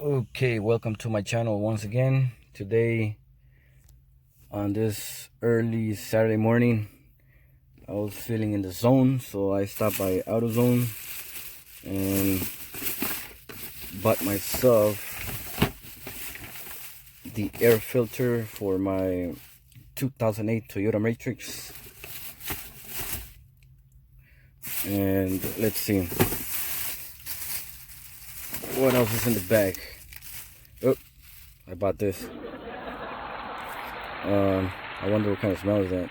Okay, welcome to my channel once again. Today, on this early Saturday morning, I was feeling in the zone, so I stopped by AutoZone and bought myself the air filter for my 2008 Toyota Matrix. And let's see what else is in the bag. Oh, I bought this. I wonder what kind of smell is that.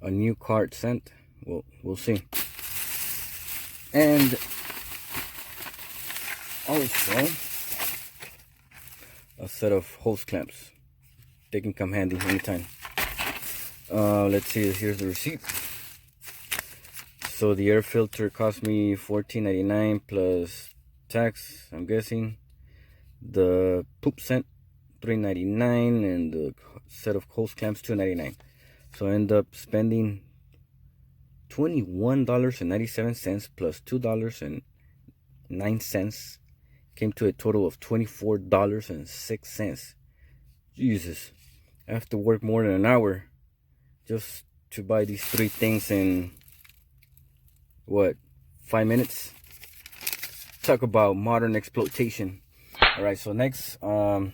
A new card scent. We'll see. And also a set of hose clamps. They can come handy anytime. Let's see. Here's the receipt. So the air filter cost me $14.99 plus tax, I'm guessing. The poop scent $3.99 and the set of hose clamps $2.99. So I end up spending $21.97 plus $2.09. Came to a total of $24.06. Jesus, I have to work more than an hour just to buy these three things in what, 5 minutes? Talk about modern exploitation. All right, so next I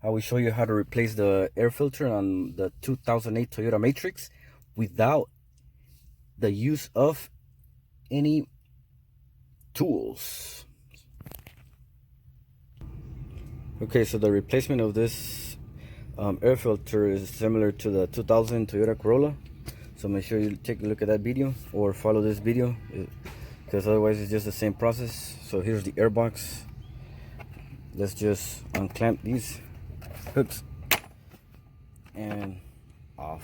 will show you how to replace the air filter on the 2008 Toyota Matrix without the use of any tools. Okay, so the replacement of this air filter is similar to the 2000 Toyota Corolla. So make sure you take a look at that video or follow this video, because otherwise it's just the same process. So here's the air box. Let's just unclamp these hooks and off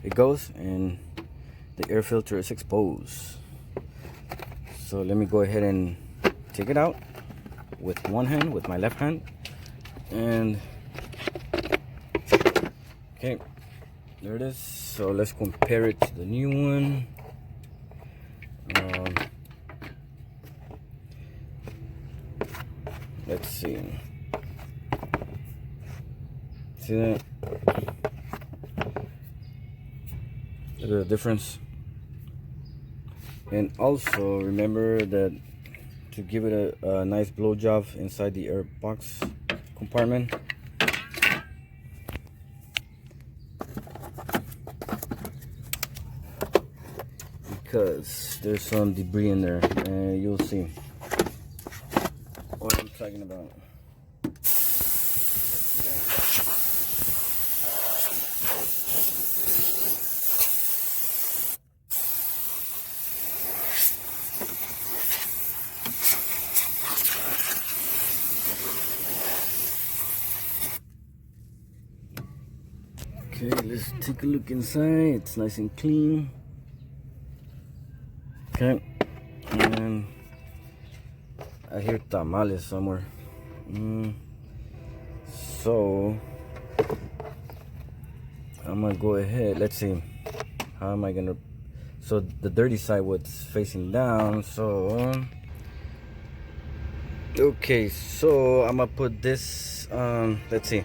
it goes, and the air filter is exposed. So let me go ahead and take it out with one hand, with my left hand, and okay, there it is. So let's compare it to the new one. Let's see. See that? Look at the difference. And also remember that to give it a nice blow job inside the air box compartment, because there's some debris in there, and you'll see what I'm talking about. Okay, let's take a look inside. It's nice and clean. Okay, and I hear tamales somewhere. So I'm gonna go ahead. Let's see, how am I gonna? So the dirty side was facing down. So okay, so I'm gonna put this. Let's see.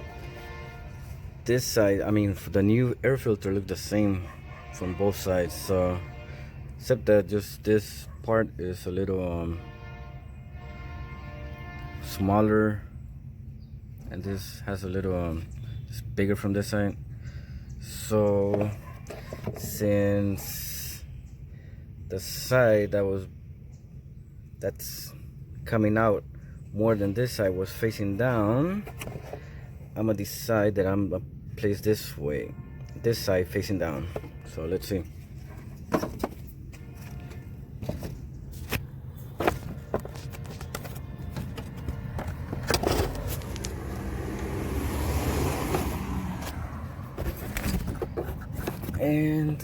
This side, I mean, for the new air filter look the same from both sides. So except that just this part is a little smaller, and this has a little it's bigger from this side. So since the side that's coming out more than this side was facing down, I'm gonna decide that I'm gonna place this way, this side facing down. So let's see. And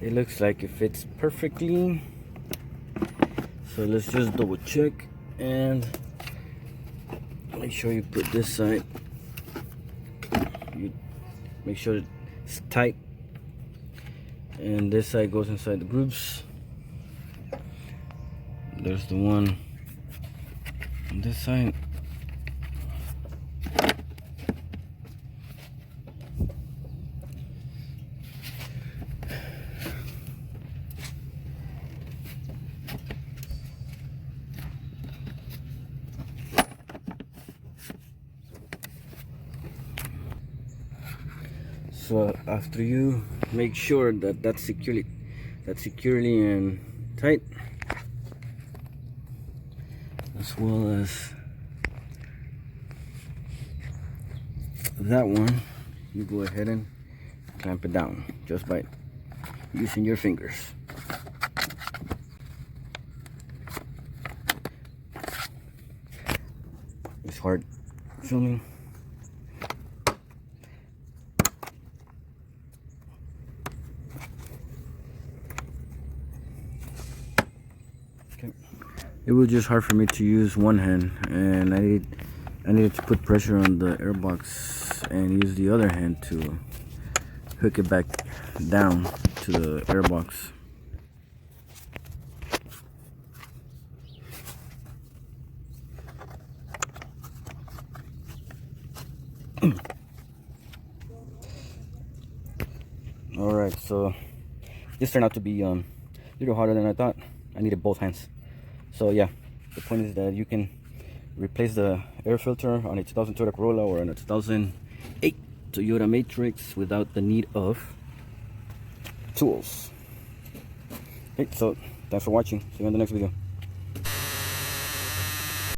it looks like it fits perfectly. So let's just double check and make sure you put this side, you make sure it's tight, and this side goes inside the grooves. There's the one on this side. So after you make sure that that's securely and tight, as well as that one, you go ahead and clamp it down just by using your fingers. It's hard filming. Okay. It was just hard for me to use one hand, and I needed to put pressure on the air box and use the other hand to hook it back down to the air box. All right, so this turned out to be a little harder than I thought. I needed both hands. So yeah, the point is that you can replace the air filter on a 2000 Toyota Corolla or on a 2008 Toyota Matrix without the need of tools. Okay, so thanks for watching. See you in the next video.